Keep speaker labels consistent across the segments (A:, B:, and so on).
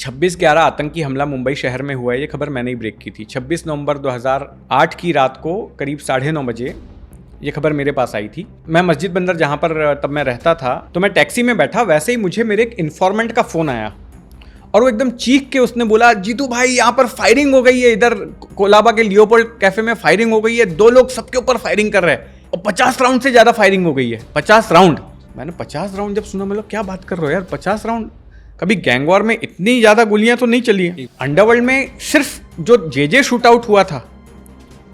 A: 26/11 आतंकी हमला मुंबई शहर में हुआ है, ये खबर मैंने ही ब्रेक की थी। 26 नवंबर 2008 की रात को करीब 9:30 बजे ये खबर मेरे पास आई थी। मैं मस्जिद बंदर जहाँ पर तब मैं रहता था, तो मैं टैक्सी में बैठा, वैसे ही मुझे मेरे एक इन्फॉर्मेंट का फ़ोन आया और वो एकदम चीख के उसने बोला, जीतू भाई यहाँ पर फायरिंग हो गई है, इधर कोलाबा के लियोपोल्ड कैफे में फायरिंग हो गई है, 2 लोग सबके ऊपर फायरिंग कर रहे हैं और 50 राउंड से ज़्यादा फायरिंग हो गई है। 50 राउंड। मैंने 50 राउंड जब सुना, मतलब क्या बात कर रहे हो यार, 50 राउंड? कभी गैंग वॉर में इतनी ज़्यादा गोलियां तो नहीं चली है। अंडरवर्ल्ड में सिर्फ जो जे शूट आउट हुआ था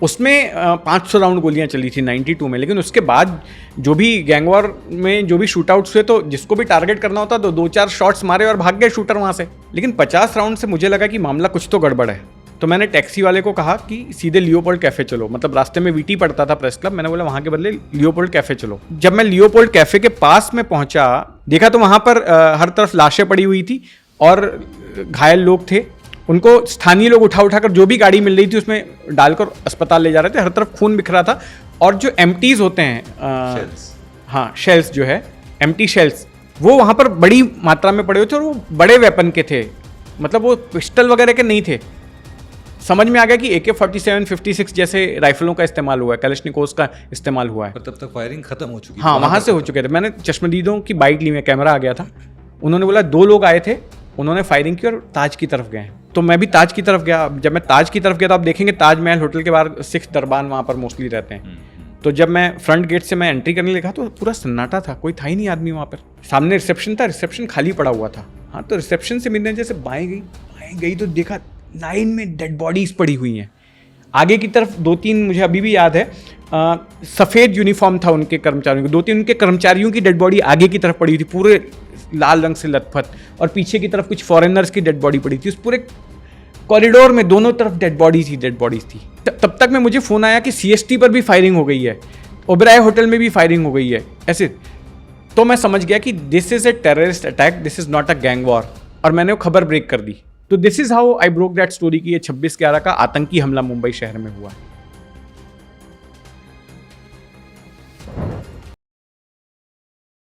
A: उसमें 500 राउंड गोलियां चली थी 92 में, लेकिन उसके बाद जो भी गैंग वॉर में जो भी शूट आउट्स हुए, तो जिसको भी टारगेट करना होता तो 2-4 शॉट्स मारे और भाग गए शूटर वहाँ से। लेकिन 50 राउंड से मुझे लगा कि मामला कुछ तो गड़बड़ है। तो मैंने टैक्सी वाले को कहा कि सीधे लियोपोल्ड कैफ़े चलो, मतलब रास्ते में वीटी पड़ता था प्रेस क्लब, मैंने बोला वहाँ के बदले लियोपोल्ड कैफ़े चलो। जब मैं लियोपोल्ड कैफ़े के पास में पहुँचा, देखा तो वहाँ पर हर तरफ लाशें पड़ी हुई थी और घायल लोग थे। उनको स्थानीय लोग उठाकर जो भी गाड़ी मिल रही थी उसमें डालकर अस्पताल ले जा रहे थे। हर तरफ खून बिखरा था और जो एम्प्टीज होते हैं, हाँ शेल्स जो है, एम्प्टी शेल्स, वो वहाँ पर बड़ी मात्रा में पड़े हुए थे और वो बड़े वेपन के थे, मतलब वो पिस्टल वगैरह के नहीं थे। समझ में आ गया कि AK-47, 56 जैसे राइफलों का इस्तेमाल हुआ है, कलिश्निकोव्स का इस्तेमाल हुआ है।
B: पर तब तक फायरिंग खत्म हो चुकी थी।
A: हाँ, वहाँ से हो चुके थे। मैंने चश्मदीदों की बाइट ली, में कैमरा आ गया था। उन्होंने बोला 2 लोग आए थे, उन्होंने फायरिंग की और ताज की तरफ गए। तो मैं भी ताज की तरफ गया। जब मैं ताज की तरफ गया तो आप देखेंगे ताजमहल होटल के बाहर सिख दरबान वहाँ पर मोस्टली रहते हैं। तो जब मैं फ्रंट गेट से मैं एंट्री करने लगा तो पूरा सन्नाटा था, कोई था ही नहीं आदमी वहाँ पर। सामने रिसेप्शन था, रिसेप्शन खाली पड़ा हुआ था। हाँ, तो रिसेप्शन से मिलने जैसे बाएं गई तो देखा लाइन में डेड बॉडीज पड़ी हुई हैं। आगे की तरफ 2-3, मुझे अभी भी याद है, सफ़ेद यूनिफॉर्म था उनके कर्मचारियों की, 2-3 उनके कर्मचारियों की डेड बॉडी आगे की तरफ पड़ी हुई थी, पूरे लाल रंग से लथपथ, और पीछे की तरफ कुछ फॉरेनर्स की डेड बॉडी पड़ी थी। उस पूरे कॉरिडोर में दोनों तरफ डेड बॉडीज थी। तब तक में मुझे फ़ोन आया कि CST पर भी फायरिंग हो गई है, ओबराय होटल में भी फायरिंग हो गई है, ऐसे। तो मैं समझ गया कि this is a terrorist attack, this is not a gang war, और मैंने वो खबर ब्रेक कर दी। तो this is how I broke that story कि ये 26/11 का आतंकी हमला मुंबई शहर में हुआ।